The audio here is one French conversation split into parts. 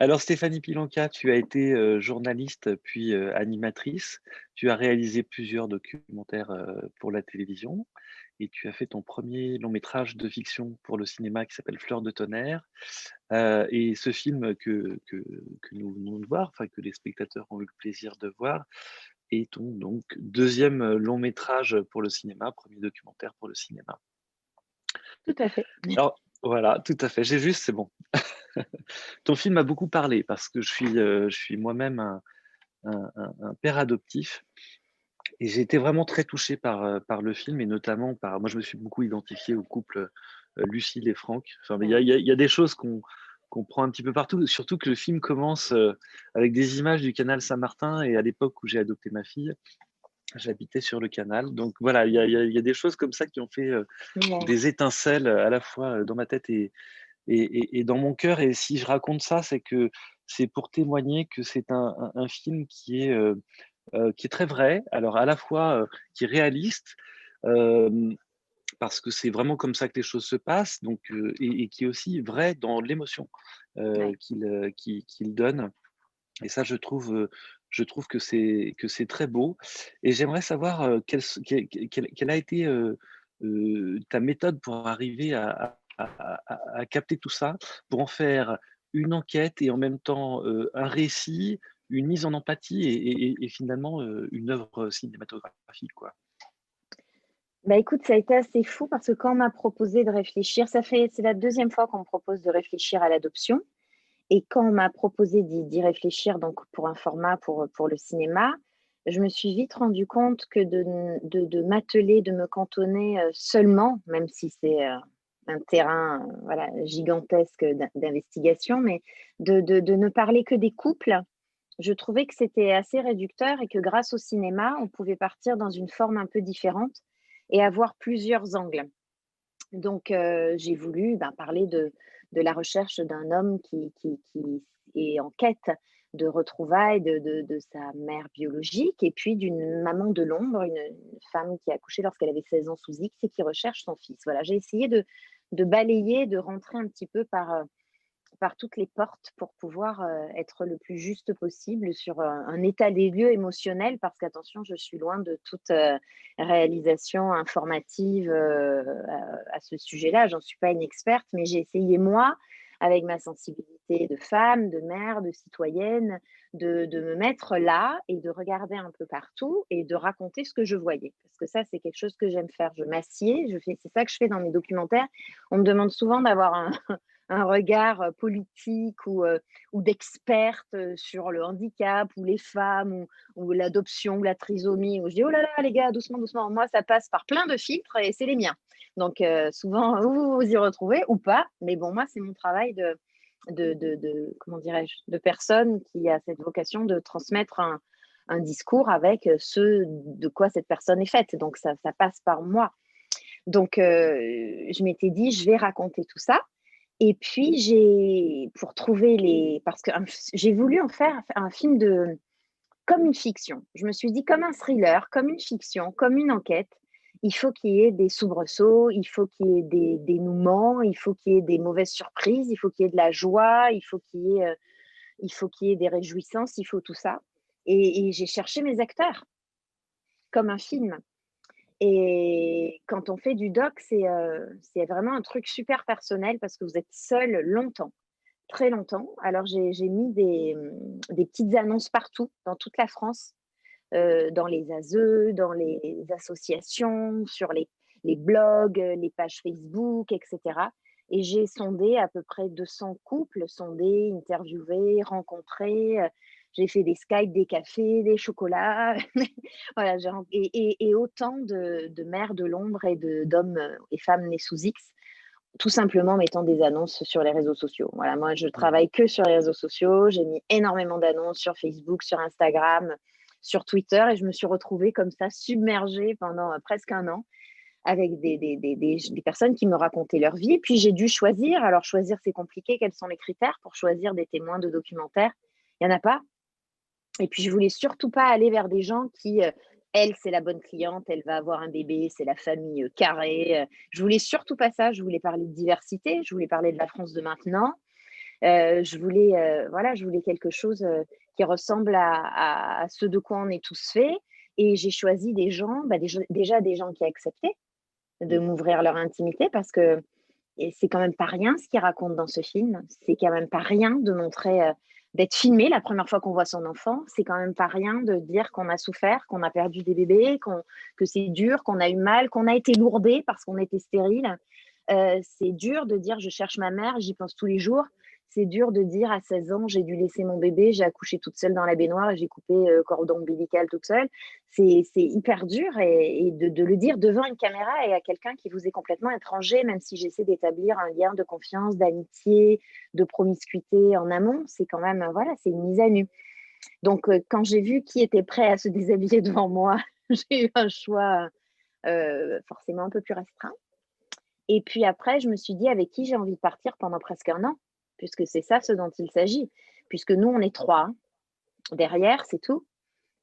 Alors Stéphanie Pilanka, tu as été, journaliste puis, animatrice. Tu as réalisé plusieurs documentaires, pour la télévision et tu as fait ton premier long métrage de fiction pour le cinéma qui s'appelle Fleur de tonnerre. Et ce film que nous venons de voir, enfin que les spectateurs ont eu le plaisir de voir, est ton donc 2e, long métrage pour le cinéma, premier documentaire pour le cinéma. Tout à fait. Alors voilà, tout à fait, j'ai juste, c'est bon. Ton film m'a beaucoup parlé parce que je suis moi-même un père adoptif et j'ai été vraiment très touché par le film et notamment par moi je me suis beaucoup identifié au couple, Lucille et Franck. Enfin, mais Mmh. il y a des choses qu'on prend un petit peu partout, surtout que le film commence, avec des images du canal Saint-Martin et à l'époque où j'ai adopté ma fille, j'habitais sur le canal. Donc voilà, il y a des choses comme ça qui ont fait, Ouais. des étincelles, à la fois, dans ma tête et dans mon cœur. Et si je raconte ça, c'est que c'est pour témoigner que c'est un film qui est très vrai. Alors à la fois, qui est réaliste, hem, parce que c'est vraiment comme ça que les choses se passent, donc et qui est aussi vrai dans l'émotion, Ouais. qu'il donne. Et ça, je trouve que c'est très beau. Et j'aimerais savoir, quelle a été, ta méthode pour arriver à capter tout ça, pour en faire une enquête et en même temps, un récit, une mise en empathie et finalement, une œuvre cinématographique, quoi. Bah, écoute, ça a été assez fou parce que quand on m'a proposé de réfléchir, c'est la deuxième fois qu'on me propose de réfléchir à l'adoption et quand on m'a proposé d'y réfléchir donc pour un format pour le cinéma, je me suis vite rendu compte que de m'atteler, de me cantonner, seulement, même si c'est, un terrain, voilà, gigantesque d'investigation, mais de ne parler que des couples, je trouvais que c'était assez réducteur et que grâce au cinéma, on pouvait partir dans une forme un peu différente et avoir plusieurs angles. Donc, j'ai voulu, ben, parler de la recherche d'un homme qui est en quête de retrouvailles de sa mère biologique et puis d'une maman de l'ombre, une femme qui a accouché lorsqu'elle avait 16 ans sous X et qui recherche son fils. Voilà, j'ai essayé de balayer, de rentrer un petit peu par toutes les portes pour pouvoir, être le plus juste possible sur, un état des lieux émotionnel parce qu'attention, je suis loin de toute, réalisation informative, à ce sujet-là. J'en suis pas une experte, mais j'ai essayé moi, avec ma sensibilité de femme, de mère, de citoyenne, de me mettre là et de regarder un peu partout et de raconter ce que je voyais. Parce que ça, c'est quelque chose que j'aime faire. Je m'assieds, je fais c'est ça que je fais dans mes documentaires. On me demande souvent d'avoir un regard politique ou d'experte sur le handicap ou les femmes ou l'adoption ou la trisomie. Où je dis, oh là là, les gars, doucement, doucement. Moi, ça passe par plein de filtres et c'est les miens. Donc, souvent, vous vous y retrouvez ou pas. Mais bon, moi, c'est mon travail comment dirais-je, de personne qui a cette vocation de transmettre un discours avec ce de quoi cette personne est faite. Donc, ça passe par moi. Donc, je m'étais dit, je vais raconter tout ça. Et puis pour trouver parce que j'ai voulu en faire un film comme une fiction. Je me suis dit comme un thriller, comme une fiction, comme une enquête. Il faut qu'il y ait des soubresauts, il faut qu'il y ait des dénouements, il faut qu'il y ait des mauvaises surprises, il faut qu'il y ait de la joie, il faut qu'il y ait des réjouissances, il faut tout ça. Et j'ai cherché mes acteurs comme un film. Et quand on fait du doc, c'est vraiment un truc super personnel parce que vous êtes seul longtemps. Très longtemps. Alors j'ai mis des petites annonces partout, dans toute la France, dans les ASE, dans les associations, sur les blogs, les pages Facebook, et cetera. Et j'ai sondé à peu près 200 couples, sondé, interviewé, rencontré, j'ai fait des Skype, des cafés, des chocolats. Voilà, j'ai ren et autant de mères de l'ombre et d'hommes, et femmes nés sous X tout simplement mettant des annonces sur les réseaux sociaux. Voilà, moi, je Mmh. travaille que sur les réseaux sociaux. J'ai mis énormément d'annonces sur Facebook, sur Instagram, sur Twitter et je me suis retrouvée comme ça, submergée pendant presque un an avec des personnes qui me racontaient leur vie. Et puis, j'ai dû choisir. Alors, choisir, c'est compliqué. Quels sont les critères pour choisir des témoins de documentaires? Il n'y en a pas. Et puis, je voulais surtout pas aller vers des gens qui, elle, c'est la bonne cliente, elle va avoir un bébé, c'est la famille carrée. Je voulais surtout pas ça. Je voulais parler de diversité, je voulais parler de la France de maintenant. Je voulais quelque chose qui ressemble à ce de quoi on est tous faits. Et j'ai choisi des gens, déjà des gens qui acceptaient de Mmh. m'ouvrir leur intimité parce que et c'est quand même pas rien ce qu'ils racontent dans ce film. C'est quand même pas rien de montrer, d'être filmé la première fois qu'on voit son enfant. C'est quand même pas rien de dire qu'on a souffert, qu'on a perdu des bébés, que c'est dur, qu'on a eu mal, qu'on a été lourdé parce qu'on était stérile. C'est dur de dire: «Je cherche ma mère, j'y pense tous les jours». C'est dur de dire: «À 16 ans, j'ai dû laisser mon bébé, j'ai accouché toute seule dans la baignoire et j'ai coupé, cordon ombilical toute seule». C'est hyper dur et de le dire devant une caméra et à quelqu'un qui vous est complètement étranger, même si j'essaie d'établir un lien de confiance, d'amitié, de promiscuité en amont, c'est quand même, voilà, c'est une mise à nu. Donc quand j'ai vu qui était prêt à se déshabiller devant moi, j'ai eu un choix, forcément un peu plus restreint. Et puis après, je me suis dit: «Avec qui j'ai envie de partir pendant presque un an?» puisque c'est ça ce dont il s'agit. Puisque nous, on est 3 hein, derrière, c'est tout.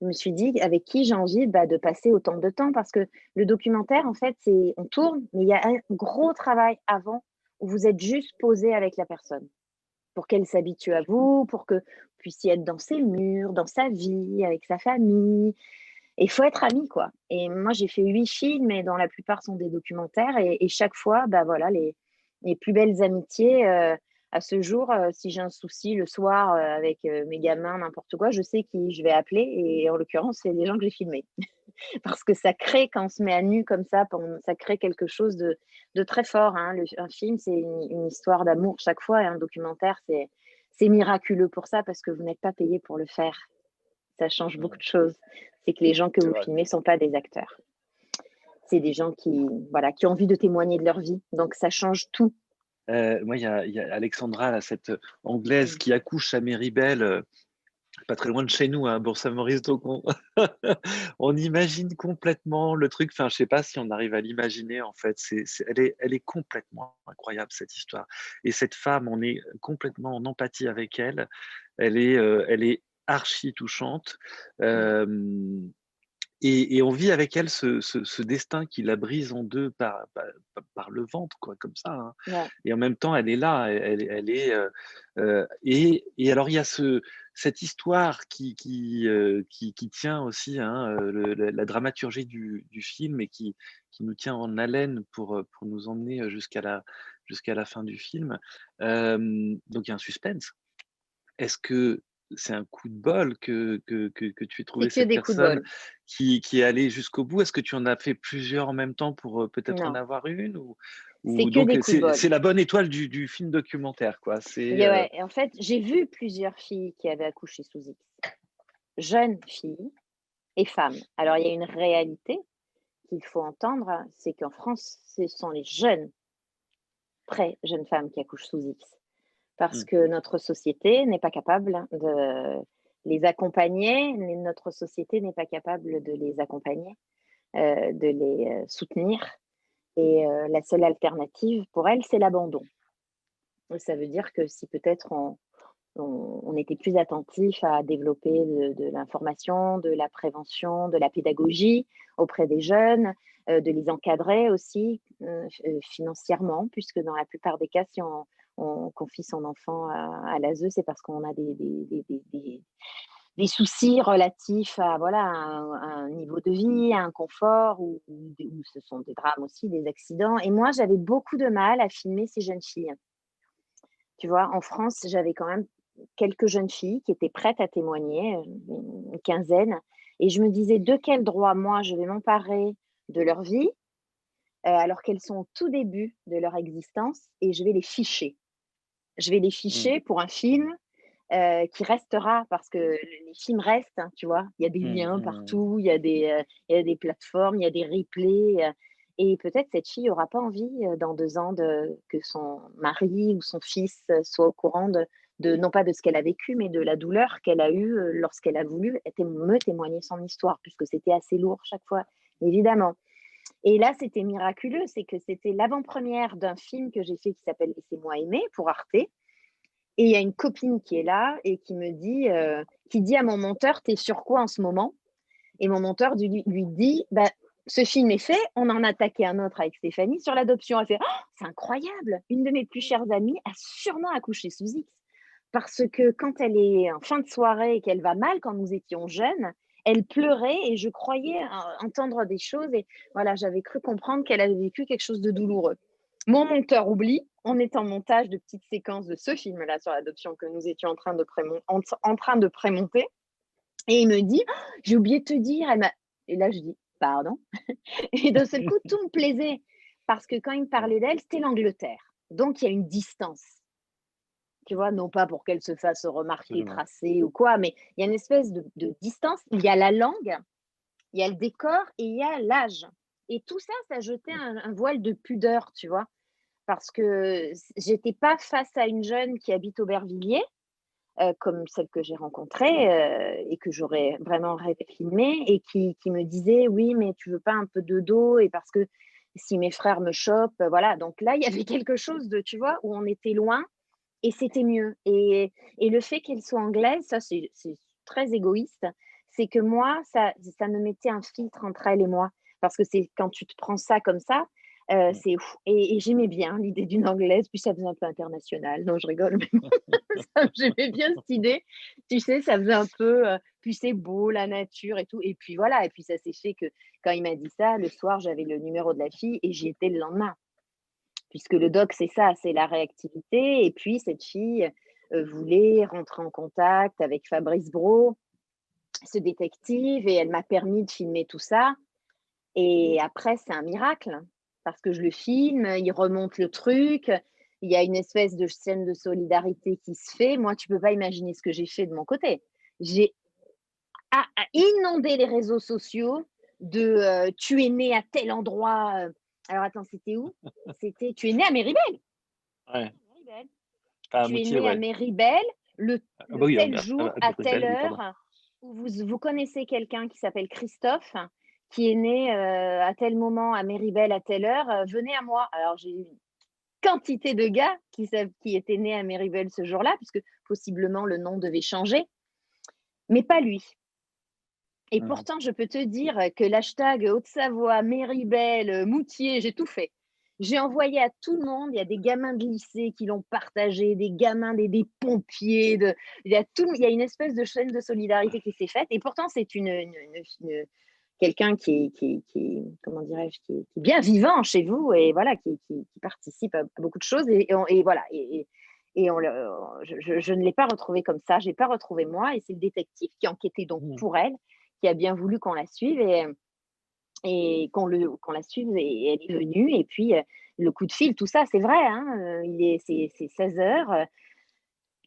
Je me suis dit: «Avec qui j'ai envie, de passer autant de temps?» parce que le documentaire, en fait, c'est on tourne, mais il y a un gros travail avant où vous êtes juste posé avec la personne pour qu'elle s'habitue à vous, pour que vous puissiez être dans ses murs, dans sa vie, avec sa famille. Et il faut être ami, quoi. Et moi, j'ai fait 8 films et dont la plupart sont des documentaires et chaque fois, voilà, les plus belles amitiés, à ce jour, si j'ai un souci le soir, avec, mes gamins, n'importe quoi, je sais qui je vais appeler et en l'occurrence, c'est les gens que j'ai filmés. Parce que ça crée quand on se met à nu comme ça crée quelque chose de très fort, hein. Un film, c'est une histoire d'amour chaque fois et un documentaire, c'est miraculeux pour ça parce que vous n'êtes pas payé pour le faire. Ça change beaucoup Mmh. de choses. C'est que les gens que C'est vous vrai. filmez sont pas des acteurs. C'est des gens qui, voilà, qui ont envie de témoigner de leur vie. Donc ça change tout. Moi, il y a Alexandra là, cette, Anglaise Mmh. qui accouche à Méribel, pas très loin de chez nous, hein, Bourg-Saint-Maurice, donc on imagine complètement le truc. Enfin, je sais pas si on arrive à l'imaginer en fait. Elle est complètement incroyable cette histoire et cette femme, on est complètement en empathie avec elle. Elle est archi touchante, Ouais, hem et on vit avec elle ce destin qui la brise en 2 par le ventre quoi, comme ça, hein. ouais. Et en même temps, elle est là, elle est, et alors il y a cette histoire qui tient aussi, hein, la dramaturgie du film et qui nous tient en haleine pour nous emmener, jusqu'à la fin du film. Donc il y a un suspense. Est-ce que c'est un coup de bol que tu aies C'est trouvé que cette des coups de personne bol. qui est allée jusqu'au bout? Est-ce que tu en as fait plusieurs en même temps pour, peut-être en Non, avoir une c'est ou que donc des coups de c'est bol. la bonne étoile du film documentaire quoi? Il y a ouais, et en fait, j'ai vu plusieurs filles qui avaient accouché sous X. Jeunes filles et femmes. Alors il y a une réalité qu'il faut entendre, c'est qu'en France, ce sont les jeunes, très jeunes femmes qui accouchent sous X. Parce Mmh, que notre société n'est pas capable de les accompagner, notre société n'est pas capable de les accompagner, de les, soutenir et la seule alternative pour elles, c'est l'abandon. Ça veut dire que si peut-être on était plus attentif à développer de l'information, de la prévention, de la pédagogie auprès des jeunes, de les encadrer aussi financièrement, puisque dans la plupart des cas, si on confie son enfant à l'ASE, c'est parce qu'on a des soucis relatifs à, voilà, un niveau de vie, à un confort, ou ce sont des drames aussi, des accidents. Et moi, j'avais beaucoup de mal à filmer ces jeunes filles. Tu vois, en France, j'avais quand même quelques jeunes filles qui étaient prêtes à témoigner, une quinzaine, et je me disais: «De quel droit, moi, je vais m'emparer de leur vie, alors qu'elles sont au tout début de leur existence et je vais les ficher?» Je vais les mmh, ficher pour un film, qui restera parce que les films restent, hein, tu vois? Il y a des mmh, liens mmh, partout, il y a des plateformes, il y a des replays, et peut-être cette fille aura pas envie, dans 2 ans que son mari ou son fils, soit au courant de non pas de ce qu'elle a vécu, mais de la douleur qu'elle a eue, lorsqu'elle a voulu me témoigner son histoire, puisque c'était assez lourd chaque fois, évidemment. Et là, c'était miraculeux, c'est que c'était l'avant-première d'un film que j'ai fait qui s'appelle «Laissez-moi aimer» pour Arte. Et il y a une copine qui est là et qui dit à mon monteur: «Tu es sur quoi en ce moment?» Et mon monteur lui dit: «Bah, ce film est fait, on en a attaqué un autre avec Stéphanie sur l'adoption». Elle fait: «Oh, c'est incroyable! Une de mes plus chères amies a sûrement accouché sous X». parce que quand elle est en fin de soirée et qu'elle va mal, quand nous étions jeunes, elle pleurait et je croyais entendre des choses et voilà, j'avais cru comprendre qu'elle avait vécu quelque chose de douloureux. Mon monteur oublie, on est en montage de petites séquences de ce film-là sur l'adoption que nous étions en train de prémonter et il me dit: «Oh, j'ai oublié de te dire, elle m'a» et là je dis: «Pardon?» et d'un seul coup, tout me plaisait parce que quand il me Ouais, parlait d'elle, c'était l'Angleterre. Donc il y a une distance. Tu vois? Non pas pour qu'elle se fasse remarquer, absolument. tracer ou quoi, mais il y a une espèce de distance. Il y a la langue, il y a le décor et il y a l'âge. Et tout ça, ça jetait Mmh. un voile de pudeur, tu vois? Parce que j'étais pas face à une jeune qui habite Aubervilliers, comme celle que j'ai rencontrée, et que j'aurais vraiment rêvé filmer et qui me disait: «Oui, mais tu veux pas un peu de dos et parce que si mes frères me chopent», voilà. Donc là, il y avait quelque chose de, tu vois, où on était loin et c'était mieux et le fait qu'elle soit anglaise, ça c'est très égoïste, c'est que moi, ça me mettait un filtre entre elle et moi. Parce que c'est quand tu te prends ça comme ça, Mmh. c'est ouf et j'aimais bien l'idée d'une anglaise, puis ça faisait un peu international. Non, je rigole, mais ça j'aimais bien cette idée. Tu sais, ça faisait un peu, puis c'est beau, la nature et tout et puis voilà et puis ça s'est fait que quand il m'a dit ça, le soir, j'avais le numéro de la fille et j'y étais le lendemain. Puisque le doc, c'est ça, c'est la réactivité. Et puis, cette fille voulait rentrer en contact avec Fabrice Brault, ce détective, et elle m'a permis de filmer tout ça. Et après, c'est un miracle, parce que je le filme, il remonte le truc, il y a une espèce de scène de solidarité qui se fait. Moi, tu peux pas imaginer ce que j'ai fait de mon côté. J'ai inondé les réseaux sociaux de tu es né à tel endroit. Alors attends, c'était où? C'était tu es né à Méribel. Ouais. Méribel. À Tu es Moutier, né à ouais. Méribel Ah bah le oui, tel jour, à à Miribel, telle oui, pardon. heure, où vous connaissez quelqu'un qui s'appelle Christophe, qui est né à tel moment à Méribel à telle heure, venez à moi. Alors j'ai eu une quantité de gars qui étaient nés à Méribel ce jour-là, puisque possiblement le nom devait changer, mais pas lui. Et Mmh. pourtant, je peux te dire que l'hashtag Haute-Savoie, Méribel, Moutier, j'ai tout fait. J'ai envoyé à tout le monde, il y a des gamins de lycée qui l'ont partagé, des gamins, des pompiers, il y a une espèce de chaîne de solidarité qui s'est faite. Et pourtant, c'est quelqu'un comment dirais-je, qui est bien vivant chez vous et voilà, qui participe à beaucoup de choses. Et voilà. Et je ne l'ai pas retrouvé comme ça, je n'ai pas retrouvé moi. Et c'est le détective qui enquêtait donc Mmh. pour elle, qui a bien voulu qu'on la suive et qu'on la suive et elle est venue. Et puis, le coup de fil, tout ça, c'est vrai, hein, c'est 16 heures.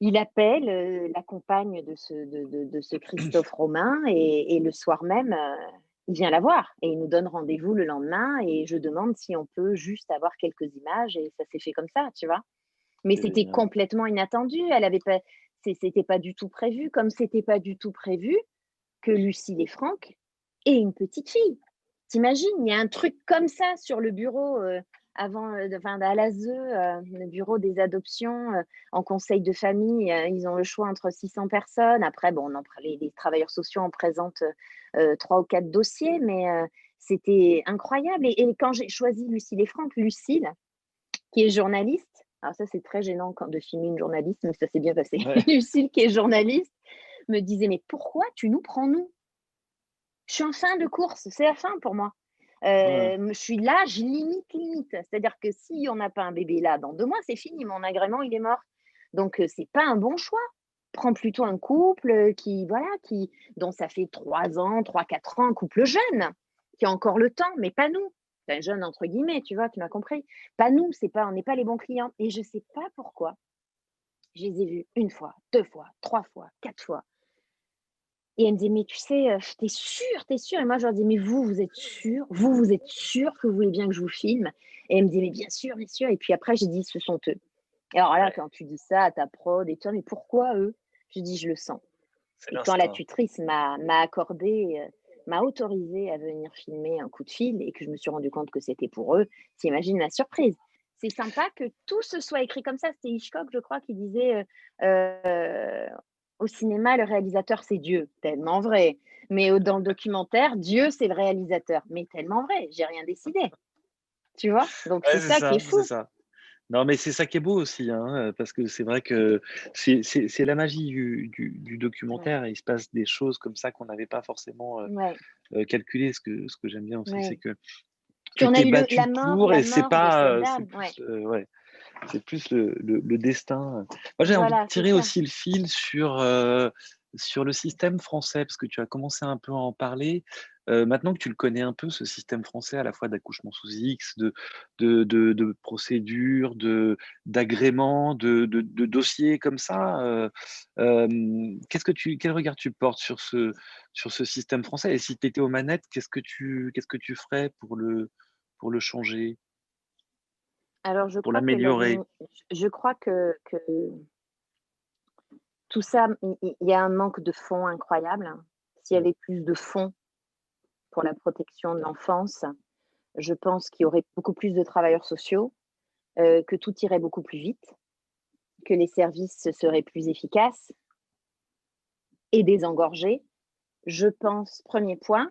Il appelle la compagne de ce Christophe Romain et le soir même, il vient la voir et il nous donne rendez-vous le lendemain et je demande si on peut juste avoir quelques images et ça s'est fait comme ça, tu vois? Mais C'est c'était génial. complètement inattendu. Elle avait pas c'était pas du tout prévu, comme c'était pas du tout prévu que Lucille et Franck aient une petite fille. T'imagines, il y a un truc comme ça sur le bureau, avant, enfin à l'ASE, le bureau des adoptions, en conseil de famille, ils ont le choix entre 600 personnes. Après bon, les travailleurs sociaux en présentent, 3 ou 4 dossiers, mais c'était incroyable et quand j'ai choisi Lucille et Franck, Lucille, qui est journaliste, alors ça c'est très gênant quand de filmer une journaliste, mais ça s'est bien passé. Ouais, Lucille qui est journaliste me disait: «Mais pourquoi tu nous prends nous? Je suis en fin de course, c'est la fin pour moi. ouais, Je suis là, je limite. C'est-à-dire que si on n'a pas un bébé là dans 2 mois, c'est fini, mon agrément, il est mort. Donc c'est pas un bon choix. Prends plutôt un couple, qui voilà, dont ça fait 3 ans, 3, 4 ans, un couple jeune, qui a encore le temps, mais pas nous. Enfin jeune entre guillemets, tu vois? Tu m'as compris? Pas nous, c'est pas on n'est pas les bons clients et je sais pas pourquoi, je les ai vus 1 fois, 2 fois, 3 fois, 4 fois et elle me dit: «Mais tu sais, tu es sûre, tu es sûre?» Et moi je leur dis: «Mais vous, vous êtes sûrs? Vous êtes sûrs que vous voulez bien que je vous filme?» Et elle me dit: «Mais bien sûr, bien sûr» et puis après j'ai dit: «Ce sont eux». Et alors là, ouais, quand tu dis ça à ta prod et toi: «Mais pourquoi eux?» Je dis: «Je le sens» c'est et quand la l'instinct. tutrice m'a accordé, m'a autorisé à venir filmer un coup de fil et que je me suis rendu compte que c'était pour eux, tu imagines la surprise. C'est sympa que tout se soit écrit comme ça. C'était Hitchcock, je crois, qui disait, «Au cinéma, le réalisateur, c'est Dieu». Tellement vrai. Mais dans le documentaire, Dieu, c'est le réalisateur. Mais tellement vrai, j'ai rien décidé, tu vois? Donc Ouais, c'est ça qui est c'est fou. ça. Non, mais c'est ça qui est beau aussi, hein, parce que c'est vrai que c'est la magie du Ouais, documentaire et il se passe des choses comme ça qu'on n'avait pas forcément, ouais, calculées. Ce que j'aime bien aussi, c'est ouais. que Puis tu on a t'es eu battu pour la et c'est mort de cette pas, c'est dame, ouais. plus, ouais, c'est plus le destin. Moi, j'ai envie de Voilà, c'est tirer ça. aussi le fil sur le système français, parce que tu as commencé un peu à en parler. Maintenant que tu le connais un peu, ce système français, à la fois d'accouchement sous X, de procédures, d'agréments, de dossiers comme ça, quel regard tu portes sur ce système français? Et si tu étais aux manettes, qu'est-ce que tu ferais pour le changer, Alors pour l'améliorer? je crois que tout ça, il y a un manque de fonds incroyable. S'il y Mmh. avait plus de fonds pour la protection de l'enfance, je pense qu'il y aurait beaucoup plus de travailleurs sociaux, que tout irait beaucoup plus vite, que les services seraient plus efficaces et désengorgés. Je pense, premier point,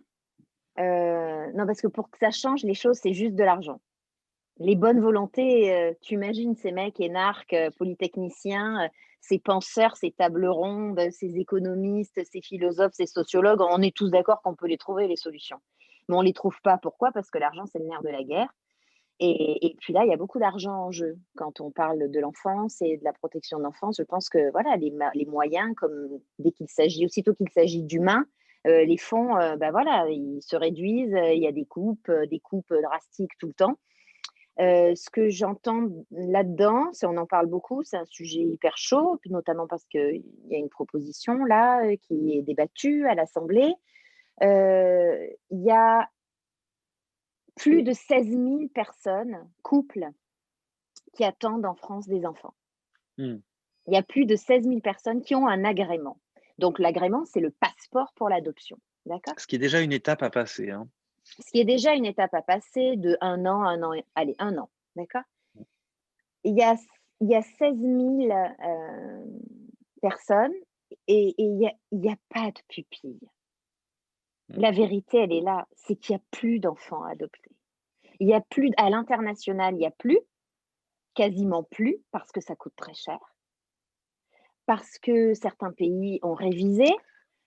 non, parce que pour que ça change les choses, c'est juste de l'argent. Les bonnes volontés, tu imagines ces mecs énarques, polytechniciens, ces penseurs, ces tables rondes, ces économistes, ces philosophes, ces sociologues, on est tous d'accord qu'on peut les trouver les solutions. Mais on les trouve pas, pourquoi? Parce que l'argent, c'est le nerf de la guerre et puis là, il y a beaucoup d'argent en jeu. Quand on parle de l'enfance et de la protection de l'enfance, je pense que voilà, les moyens, comme aussitôt qu'il s'agit d'humains, les fonds, bah, voilà, ils se réduisent, il y a des coupes, drastiques tout le temps. Ce que j'entends là-dedans, c'est on en parle beaucoup, c'est un sujet hyper chaud, puis notamment parce qu'il y a une proposition là, qui est débattue à l'Assemblée. Il y a plus de 16 000 personnes, couples, qui attendent en France des enfants. Mmh. Il y a plus de 16 000 personnes qui ont un agrément. Donc l'agrément, c'est le passeport pour l'adoption, d'accord? Ce qui est déjà une étape à passer, hein. Ce qui est déjà une étape à passer de un an et allez, un an, d'accord? Il y a il y a 16 000, personnes et il y a pas de pupille. Mmh. La vérité, elle est là, c'est qu'il y a plus d'enfants adoptés. Il y a plus à l'international, il y a plus, quasiment plus, parce que ça coûte très cher, parce que certains pays ont révisé,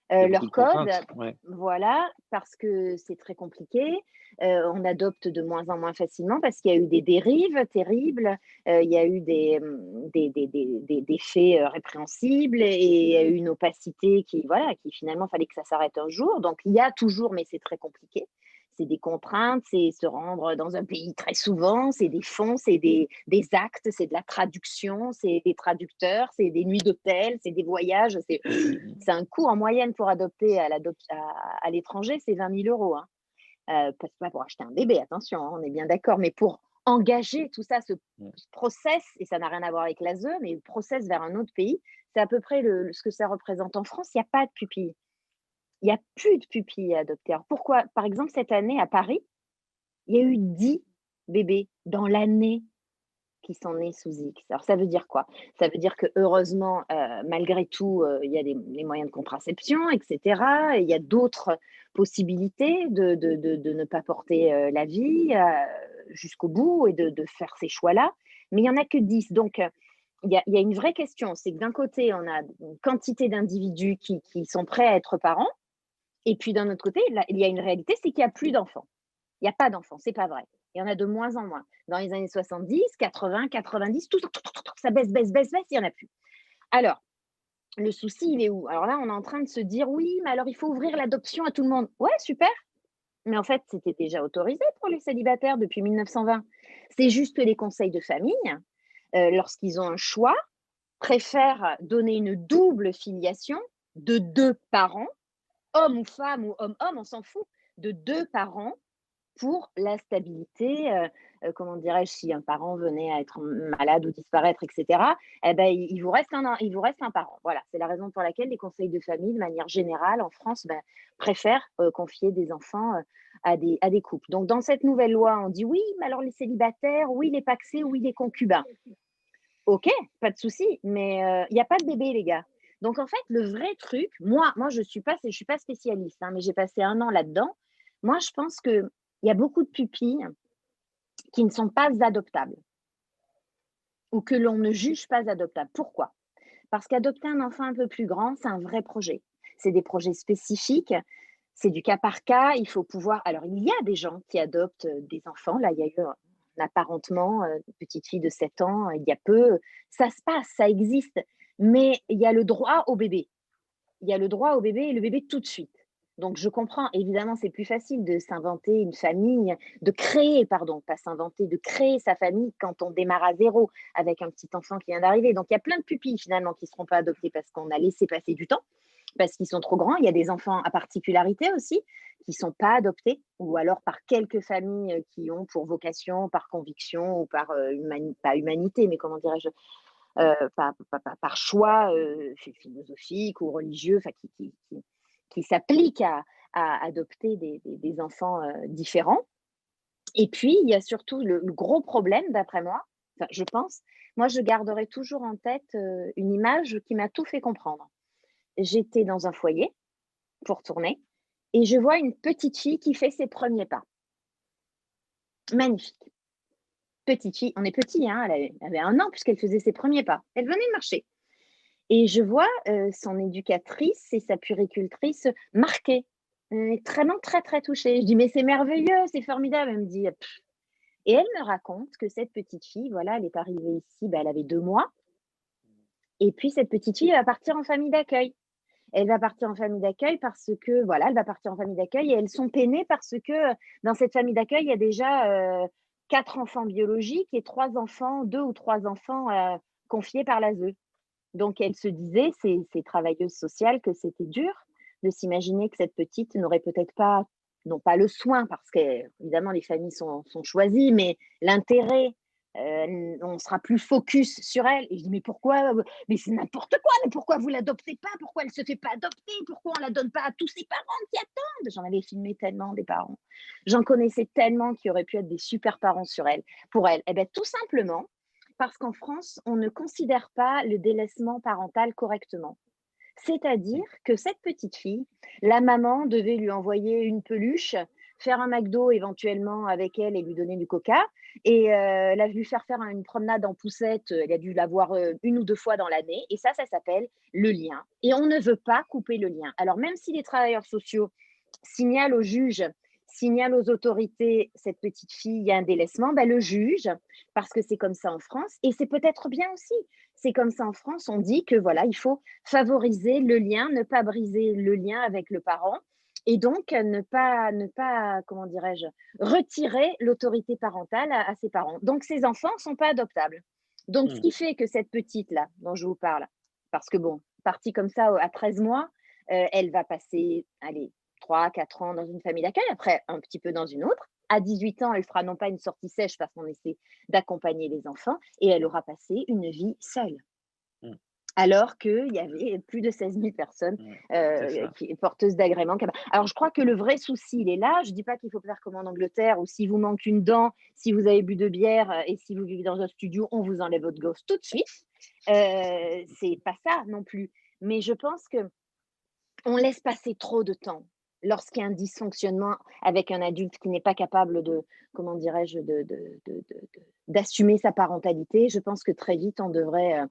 Il y a beaucoup de leur code, contraintes, ouais. voilà, parce que c'est très compliqué. On adopte de moins en moins facilement parce qu'il y a eu des dérives terribles, il y a eu des faits répréhensibles et il y a eu une opacité qui, voilà, qui finalement fallait que ça s'arrête un jour. Donc il y a toujours, mais c'est très compliqué. C'est des contraintes, c'est se rendre dans un pays très souvent, c'est des fonds, c'est des actes, c'est de la traduction, c'est des traducteurs, c'est des nuits d'hôtel, c'est des voyages, c'est un coût en moyenne pour adopter à l'étranger, c'est 20 000 euros. Hein. Pas pour acheter un bébé, attention, hein, on est bien d'accord, mais pour engager tout ça, Mmh. ce process, et ça n'a rien à voir avec l'ASE, mais le process vers un autre pays, c'est à peu près ce que ça représente. En France, il n'y a pas de pupilles. Il n'y a plus de pupilles à adopter. Alors pourquoi? Par exemple, cette année à Paris, il y a eu 10 bébés dans l'année qui sont nés sous X. Alors ça veut dire quoi? Ça veut dire que heureusement, malgré tout, il y a les moyens de contraception, et cetera. Il y a d'autres possibilités de ne pas porter, la vie, jusqu'au bout et de faire ces choix-là. Mais il y en a que 10. Donc, il y a une vraie question. C'est que d'un côté, on a une quantité d'individus qui sont prêts à être parents et puis d'un autre côté, là, il y a une réalité, c'est qu'il y a plus d'enfants. Il y a pas d'enfants, c'est pas vrai. Il y en a de moins en moins. Dans les années 70, 80, 90, ça baisse, baisse, baisse, baisse, il y en a plus. Alors, le souci, il est où? Alors là, on est en train de se dire: «Oui, mais alors il faut ouvrir l'adoption à tout le monde». Ouais, super, mais en fait, c'était déjà autorisé pour les célibataires depuis 1920. C'est juste que les conseils de famille, lorsqu'ils ont un choix, préfèrent donner une double filiation de 2 parents, homme ou femme ou homme-homme, on s'en fout, de 2 parents pour la stabilité, comment dirais-je? Si un parent venait à être malade ou disparaître et cetera, eh ben, il vous reste un parent. Voilà, c'est la raison pour laquelle les conseils de famille, de manière générale, en France, bah, préfèrent, confier des enfants, à des couples. Donc dans cette nouvelle loi, on dit: «Oui, mais alors les célibataires, oui les pacsés, oui les concubins». OK, pas de souci, mais il y a pas de bébé les gars. Donc en fait, le vrai truc, moi je suis pas spécialiste, hein, mais j'ai passé un an là-dedans. Moi, je pense qu'il y a beaucoup de pupilles qui ne sont pas adoptables. ou que l'on ne juge pas adoptable. Pourquoi? Parce qu'adopter un enfant un peu plus grand, c'est un vrai projet. C'est des projets spécifiques, c'est du cas par cas. Il faut pouvoir. Alors, il y a des gens qui adoptent des enfants. Là, il y a eu un apparentement, une petite fille de 7 ans, il y a peu. Ça se passe, ça existe. Mais il y a le droit au bébé. Il y a le droit au bébé et le bébé tout de suite. Donc, je comprends. Évidemment, c'est plus facile de s'inventer une famille, de créer, pardon, pas s'inventer, de créer sa famille quand on démarre à zéro avec un petit enfant qui vient d'arriver. Donc, il y a plein de pupilles finalement qui ne seront pas adoptés parce qu'on a laissé passer du temps, parce qu'ils sont trop grands. Il y a des enfants à particularité aussi qui ne sont pas adoptés, ou alors par quelques familles qui ont pour vocation, par conviction ou par pas humanité, mais comment dirais-je, par choix philosophique ou religieux, qui s'appliquent à adopter des enfants différents. Et puis, il y a surtout le gros problème, d'après moi, enfin, je pense, moi, je garderai toujours en tête une image qui m'a tout fait comprendre. J'étais dans un foyer pour tourner et je vois une petite fille qui fait ses premiers pas. Magnifique. Petite fille, on est petit, hein, elle avait 1 an puisqu'elle faisait ses premiers pas. Elle venait de marcher. Et je vois son éducatrice et sa puéricultrice marquées, vraiment très, très touchée. Je dis: «Mais c'est merveilleux, c'est formidable». Elle me dit: «Pff». Et elle me raconte que cette petite fille, voilà, elle est arrivée ici, bah, elle avait 2 mois et puis cette petite fille, elle va partir en famille d'accueil. Elle va partir en famille d'accueil parce que voilà, elle va partir en famille d'accueil et elles sont peinées parce que, dans cette famille d'accueil, il y a déjà 4 enfants biologiques et 3 enfants, 2 ou 3 enfants, confiés par l'ASE. Donc elle se disait, ces travailleuses sociales, que c'était dur de s'imaginer que cette petite n'aurait peut-être pas, non pas le soin, parce qu'évidemment les familles sont choisies, mais l'intérêt, on sera plus focus sur elle. Et je dis: «Mais pourquoi? Mais c'est n'importe quoi, mais pourquoi vous l'adoptez pas? Pourquoi elle se fait pas adopter? Pourquoi on la donne pas à tous ses parents qui attendent?» J'en avais filmé tellement des parents. J'en connaissais tellement qui auraient pu être des super parents sur elle pour elle. Eh beh, tout simplement parce qu'en France, on ne considère pas le délaissement parental correctement. C'est-à-dire que cette petite fille, la maman devait lui envoyer une peluche, faire un McDo éventuellement avec elle et lui donner du coca, et lui faire une promenade en poussette. Elle a dû la voir 1 ou 2 fois dans l'année, et ça s'appelle le lien. Et on ne veut pas couper le lien. Alors même si les travailleurs sociaux signalent au juge, signalent aux autorités, cette petite fille, il y a un délaissement, ben, le juge, parce que c'est comme ça en France, et c'est peut-être bien aussi, c'est comme ça en France, on dit que voilà, il faut favoriser le lien, ne pas briser le lien avec le parent, et donc ne pas, comment dirais-je, retirer l'autorité parentale à ses parents. Donc ces enfants ne sont pas adoptables. Donc ce Mmh. qui fait que cette petite-là, dont je vous parle, parce que bon, partie comme ça à 13 mois, elle va passer, allez, 3 4 ans dans une famille d'accueil, après un petit peu dans une autre. À 18 ans, elle fera non pas une sortie sèche parce qu'on essaie d'accompagner les enfants, et elle aura passé une vie seule. Mmh. Alors qu'il y avait plus de 16 000 personnes Mmh. C'est ça. porteuses d'agréments. Alors, je crois que le vrai souci, il est là. Je ne dis pas qu'il faut faire comme en Angleterre, où s'il vous manque une dent, si vous avez bu de bière et si vous vivez dans un studio, on vous enlève votre gosse tout de suite. C'est pas ça non plus. Mais je pense que on laisse passer trop de temps lorsqu'il y a un dysfonctionnement avec un adulte qui n'est pas capable de, comment dirais-je, d'assumer sa parentalité. Je pense que très vite, on devrait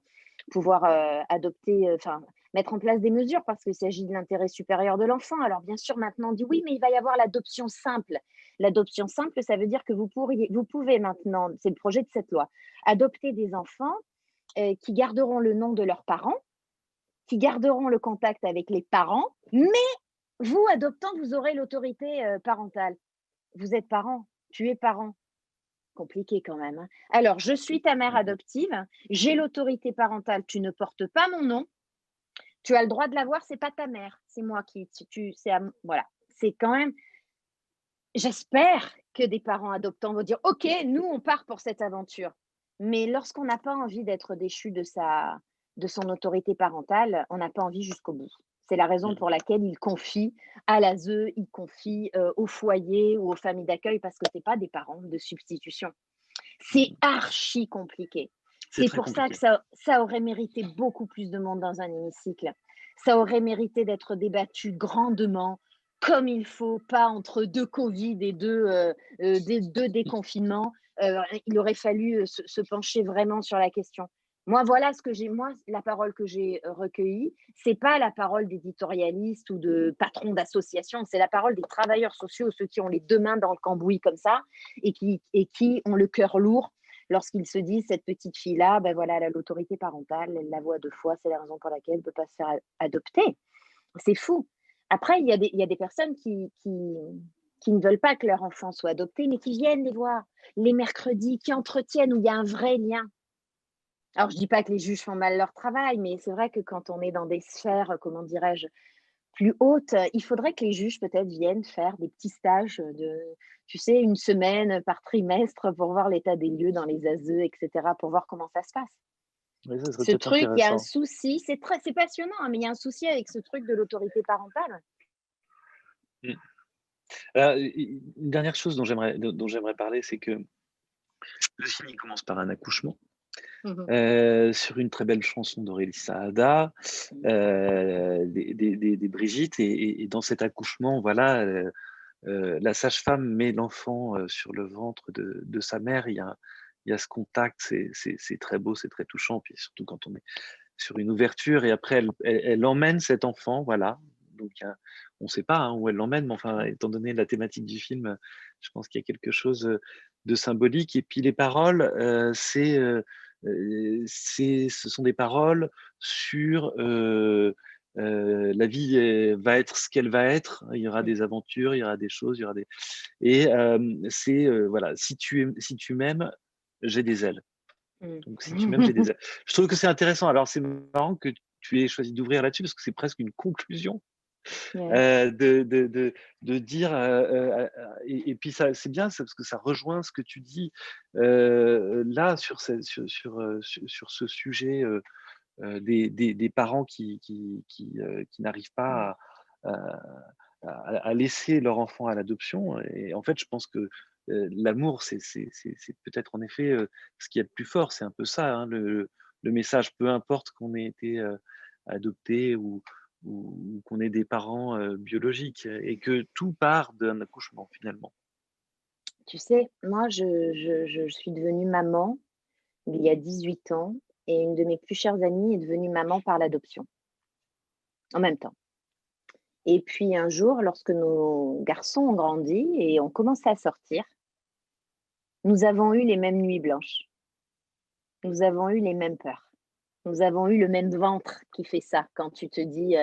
pouvoir adopter, enfin, mettre en place des mesures parce qu'il s'agit de l'intérêt supérieur de l'enfant. Alors, bien sûr, maintenant, on dit oui, mais il va y avoir l'adoption simple. L'adoption simple, ça veut dire que vous pouvez maintenant, c'est le projet de cette loi, adopter des enfants qui garderont le nom de leurs parents, qui garderont le contact avec les parents, mais vous, adoptant, vous aurez l'autorité parentale. Vous êtes parent, tu es parent. Compliqué quand même, hein. Alors, je suis ta mère Mmh mh. adoptive, j'ai l'autorité parentale, tu ne portes pas mon nom, tu as le droit de l'avoir, c'est pas ta mère, c'est moi qui, c'est voilà. C'est quand même, j'espère que des parents adoptants vont dire, OK, nous, on part pour cette aventure. Mais lorsqu'on n'a pas envie d'être déchu de son autorité parentale, on n'a pas envie jusqu'au bout. C'est la raison Mmh. pour laquelle ils confient à l'ASE, ils confient au foyer ou aux familles d'accueil, parce que c'est pas des parents de substitution. C'est Mmh. archi compliqué. C'est C'est très pour ça que compliqué. ça aurait mérité beaucoup plus de monde dans un hémicycle. Ça aurait mérité d'être débattu grandement, comme il faut, pas entre 2 Covid et 2 déconfinements. il aurait fallu se pencher vraiment sur la question. Moi, voilà ce que j'ai, moi, la parole que j'ai recueillie, c'est pas la parole d'éditorialistes ou de patrons d'associations, c'est la parole des travailleurs sociaux, ceux qui ont les deux mains dans le cambouis comme ça et qui ont le cœur lourd lorsqu'ils se disent cette petite fille-là, ben voilà, elle a l'autorité parentale, elle la voit deux fois, c'est la raison pour laquelle elle ne peut pas se faire adopter. C'est fou. Après, il y a des personnes qui ne veulent pas que leur enfant soit adopté, mais qui viennent les voir les mercredis, qui entretiennent, où il y a un vrai lien. Alors, je dis pas que les juges font mal leur travail, mais c'est vrai que quand on est dans des sphères, comment dirais-je, plus hautes, il faudrait que les juges peut-être viennent faire des petits stages de, tu sais, une semaine par trimestre pour voir l'état des lieux dans les ASE, et cetera, pour voir comment ça se passe. Oui, ça serait Ce peut-être truc, il y a un intéressant. souci, c'est passionnant, hein, mais il y a un souci avec ce truc de l'autorité parentale. Mmh. Une dernière chose dont j'aimerais parler, c'est que le film, il commence par un accouchement, Mmh mh. sur une très belle chanson d'Aurélie Saada, Mmh. des Brigitte et dans cet accouchement, voilà, la sage-femme met l'enfant, sur le ventre de sa mère. Il y a ce contact, c'est très beau, c'est très touchant, puis surtout quand on est sur une ouverture et après elle emmène cet enfant, voilà. Donc on ne sait pas, hein, où elle l'emmène, mais enfin, étant donné la thématique du film, je pense qu'il y a quelque chose, de symbolique et puis les paroles, ce sont des paroles sur, la vie, va être ce qu'elle va être. Il y aura Mmh. des aventures, il y aura des choses, il y aura des c'est, voilà: Si tu m'aimes, j'ai des ailes». Mmh. Donc si tu m'aimes, j'ai des ailes. Je trouve que c'est intéressant. Alors c'est marrant que tu aies choisi d'ouvrir là-dessus parce que c'est presque une conclusion, Ouais. de dire, et puis ça c'est bien ça parce que ça rejoint ce que tu dis, là sur ce sujet, des parents qui n'arrivent Mmh. pas à laisser leur enfant à l'adoption et en fait, je pense que, l'amour, c'est peut-être en effet, ce qu'il y a de plus fort. C'est un peu ça, hein, le message, peu importe qu'on ait été, adopté ou qu'on ait des parents, biologiques et que tout part d'un accouchement finalement. Tu sais, moi, je suis devenue maman il y a 18 ans et une de mes plus chères amies est devenue maman par l'adoption, en même temps. Et puis un jour, lorsque nos garçons ont grandi et ont commencé à sortir, nous avons eu les mêmes nuits blanches. Nous avons eu les mêmes peurs. Nous avons eu le même ventre qui fait ça quand tu te dis,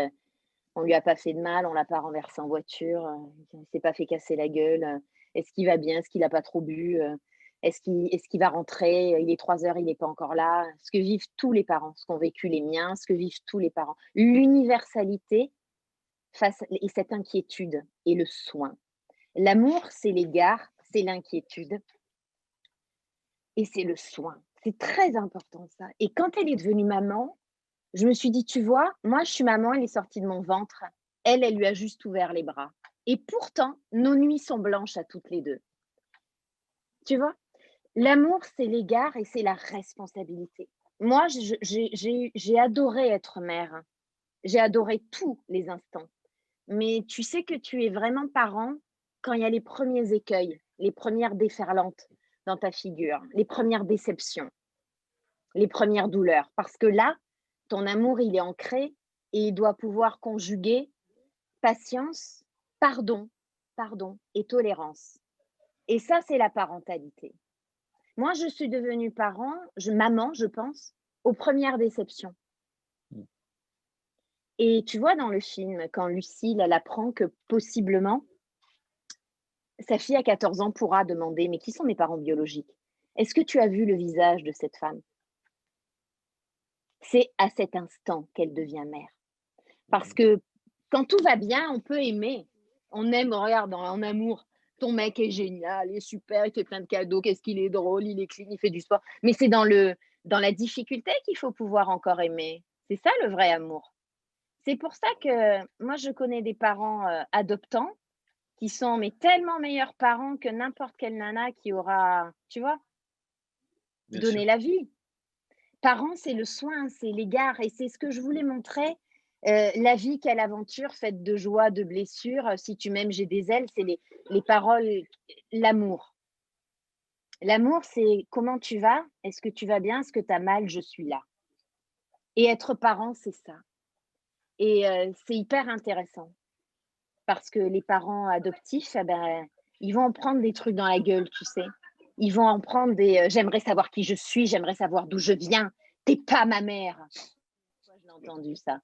on lui a pas fait de mal, on l'a pas renversé en voiture, il s'est pas fait casser la gueule, est-ce qu'il va bien? Est-ce qu'il a pas trop bu? Est-ce qu'il va rentrer? Il est 3 heures, il n'est pas encore là. Ce que vivent tous les parents, ce qu'ont vécu les miens, ce que vivent tous les parents. L'universalité face et cette inquiétude et le soin. L'amour, c'est l'égard, c'est l'inquiétude et c'est le soin. C'est très important ça et quand elle est devenue maman, je me suis dit: «Tu vois, moi je suis maman, elle est sortie de mon ventre. Elle lui a juste ouvert les bras et pourtant nos nuits sont blanches à toutes les 2. Tu vois? L'amour, c'est l'égard et c'est la responsabilité. Moi, j'ai adoré être mère. J'ai adoré tous les instants. Mais tu sais que tu es vraiment parent quand il y a les premiers écueils, les premières déferlantes dans ta figure, les premières déceptions, les premières douleurs. Parce que là, ton amour, il est ancré et il doit pouvoir conjuguer patience, pardon, pardon et tolérance. Et ça, c'est la parentalité. Moi, je suis devenue maman, je pense, aux premières déceptions. Mmh. Et tu vois, dans le film, quand Lucille, elle apprend que possiblement, sa fille à 14 ans pourra demander: «Mais qui sont mes parents biologiques?» Est-ce que tu as vu le visage de cette femme? C'est à cet instant qu'elle devient mère. Parce Mmh. que quand tout va bien, on peut aimer. On aime, regarde, en amour, ton mec est génial, il est super, il fait plein de cadeaux, qu'est-ce qu'il est drôle, il est clean, il fait du sport. Mais c'est dans la difficulté qu'il faut pouvoir encore aimer. C'est ça le vrai amour. C'est pour ça que moi, je connais des parents adoptants qui sont mais tellement meilleurs parents que n'importe quelle nana qui aura, tu vois, Bien sûr. donné la vie. Parents, c'est le soin, c'est l'égard et c'est ce que je voulais montrer. La vie, quelle aventure faite de joie, de blessures. Si tu m'aimes, j'ai des ailes, c'est les paroles, l'amour. L'amour, c'est comment tu vas? Est-ce que tu vas bien? Est-ce que tu as mal? Je suis là. Et être parent, c'est ça. Et c'est hyper intéressant parce que les parents adoptifs, eh ben, ils vont en prendre des trucs dans la gueule, tu sais? Ils vont en prendre des, «J'aimerais savoir qui je suis, j'aimerais savoir d'où je viens. Tu pas ma mère». Moi, je l'ai entendu ça.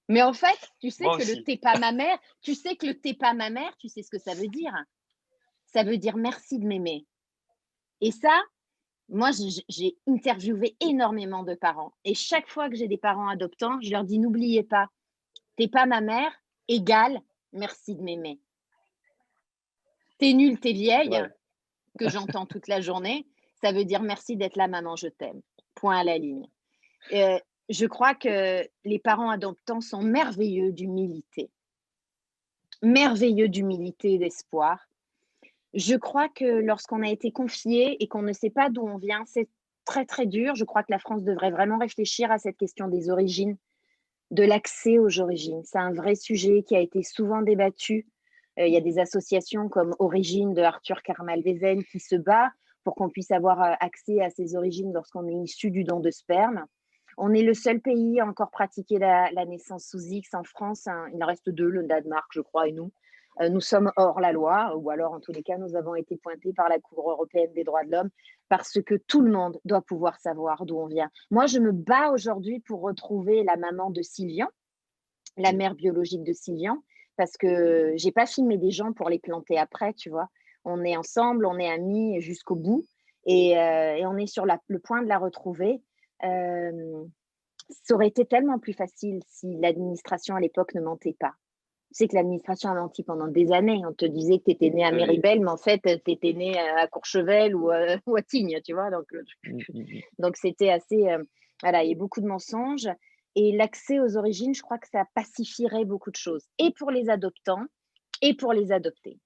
Mais en fait, tu sais Moi que le aussi. «tu pas ma mère», tu sais que le «tu pas ma mère», tu sais ce que ça veut dire? Ça veut dire: «Merci de m'aimer» et ça, moi, j'ai interviewé énormément de parents et chaque fois que j'ai des parents adoptants, je leur dis: «N'oubliez pas, t'es pas ma mère égale merci de m'aimer. T'es nulle, t'es vieille», Ouais. que j'entends toute la journée, ça veut dire: «Merci d'être là maman, je t'aime». Point à la ligne. Heu, je crois que les parents adoptants sont merveilleux d'humilité et d'espoir. Je crois que lorsqu'on a été confié et qu'on ne sait pas d'où on vient, c'est très, très dur. Je crois que la France devrait vraiment réfléchir à cette question des origines, de l'accès aux origines. C'est un vrai sujet qui a été souvent débattu. Il y a des associations comme Origines de Arthur Karmal-Vezen qui se bat pour qu'on puisse avoir accès à ses origines lorsqu'on est issu du don de sperme. On est le seul pays à encore pratiquer la naissance sous X en France, hein. Il en reste deux, le Danemark, je crois, et nous. Nous sommes hors la loi, ou alors en tous les cas, nous avons été pointés par la Cour européenne des droits de l'homme parce que tout le monde doit pouvoir savoir d'où on vient. Moi, je me bats aujourd'hui pour retrouver la maman de Sylvian, la Mmh. mère biologique de Sylvian, parce que j'ai pas filmé des gens pour les planter après, tu vois. On est ensemble, on est amis jusqu'au bout, et on est sur le point de la retrouver. Euh, Ça aurait été tellement plus facile si l'administration à l'époque ne mentait pas. Tu sais que l'administration a menti pendant des années. On te disait que tu étais né à Oui. Méribel, mais en fait, tu étais né à Courchevel ou à Tignes, tu vois. Mmh, mmh mh. Donc c'était assez. Voilà, il y a beaucoup de mensonges. Et l'accès aux origines, je crois que ça pacifierait beaucoup de choses, et pour les adoptants, et pour les adoptés.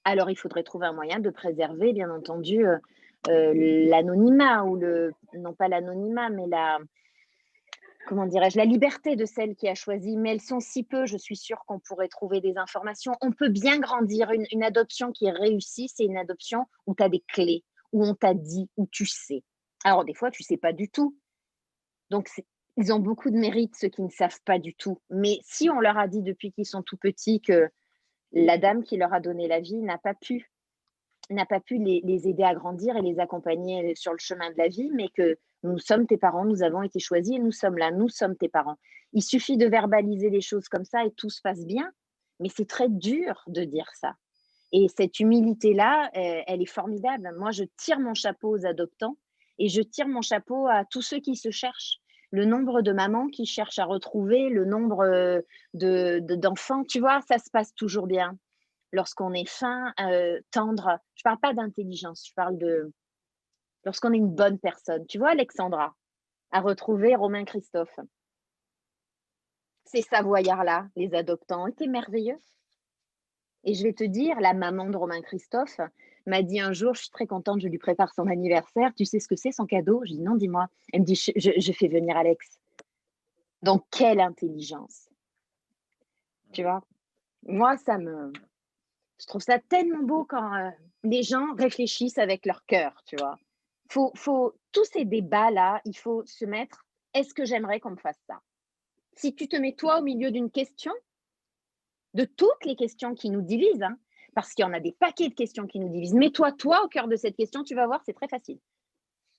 Alors, il faudrait trouver un moyen de préserver, bien entendu, l'anonymat ou non pas l'anonymat, mais comment dirais-je, la liberté de celle qui a choisi. Mais elles sont si peu, je suis sûre qu'on pourrait trouver des informations. On peut bien grandir. Une adoption qui est réussie, c'est une adoption où tu as des clés, où on t'a dit, où tu sais. Alors, des fois, tu sais pas du tout. Donc, ils ont beaucoup de mérite, ceux qui ne savent pas du tout. Mais si on leur a dit depuis qu'ils sont tout petits que la dame qui leur a donné la vie n'a pas pu les aider à grandir et les accompagner sur le chemin de la vie, mais que nous sommes tes parents, nous avons été choisis et nous sommes là, nous sommes tes parents. Il suffit de verbaliser les choses comme ça et tout se passe bien, mais c'est très dur de dire ça. Et cette humilité-là, elle est formidable. Moi, je tire mon chapeau aux adoptants et je tire mon chapeau à tous ceux qui se cherchent. Le nombre de mamans qui cherchent à retrouver, le nombre d'enfants, tu vois, ça se passe toujours bien. Lorsqu'on est fin, tendre, je parle pas d'intelligence, je parle de lorsqu'on est une bonne personne. Tu vois, Alexandra a retrouvé Romain Christophe. Ces Savoyards-là, les adoptants, étaient merveilleux. Et je vais te dire, la maman de Romain Christophe m'a dit un jour: «Je suis très contente, je lui prépare son anniversaire. Tu sais ce que c'est son cadeau?» Je dis: «Non, dis-moi». Elle me dit: «Je fais venir Alex». Donc quelle intelligence, tu vois? Moi, je trouve ça tellement beau quand, les gens réfléchissent avec leur cœur, tu vois? Faut tous ces débats-là, il faut se mettre: «Est-ce que j'aimerais qu'on me fasse ça?» Si tu te mets toi au milieu d'une question, de toutes les questions qui nous divisent, hein, parce qu'il y en a des paquets de questions qui nous divisent. Mets-toi, toi, au cœur de cette question, tu vas voir, c'est très facile.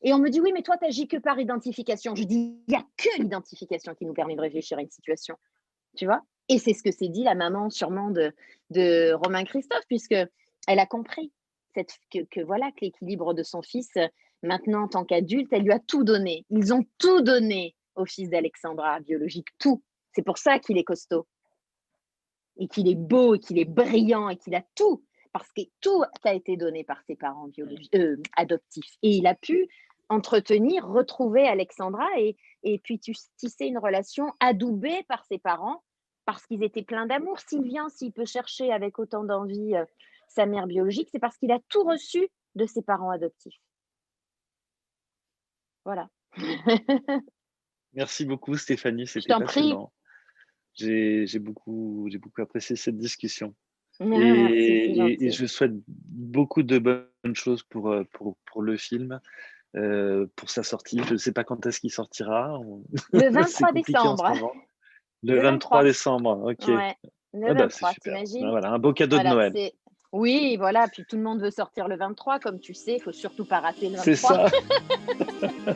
Et on me dit: «Oui, mais toi, tu agis que par identification». Je dis: «Il n'y a que l'identification qui nous permet de réfléchir à une situation», tu vois? Et c'est ce que s'est dit la maman sûrement de Romain Christophe, puisque elle a compris voilà, que l'équilibre de son fils, maintenant en tant qu'adulte, elle lui a tout donné. Ils ont tout donné au fils d'Alexandra, biologique, tout. C'est pour ça qu'il est costaud et qu'il est beau et qu'il est brillant et qu'il a tout, parce que tout a été donné par ses parents adoptifs. Et il a pu entretenir, retrouver Alexandra et puis tisser une relation adoubée par ses parents parce qu'ils étaient pleins d'amour. Sylvien, s'il peut chercher avec autant d'envie sa mère biologique, c'est parce qu'il a tout reçu de ses parents adoptifs. Voilà. Merci beaucoup Stéphanie, Je c'était t'en prie. passionnant. J'ai beaucoup apprécié cette discussion Ah, et merci, c'est et gentil. je souhaite beaucoup de bonnes chose pour le film, pour sa sortie. Je ne sais pas quand est-ce qu'il sortira. Le C'est 23 compliqué en ce décembre. moment. Le Le 23 23. décembre, OK. Ouais, le Ah bah, c'est 23, super. Ben t'imagines? voilà, un beau cadeau de Voilà, Noël. c'est oui, voilà, puis tout le monde veut sortir le 23, comme tu sais, il faut surtout pas rater le C'est 23. ça.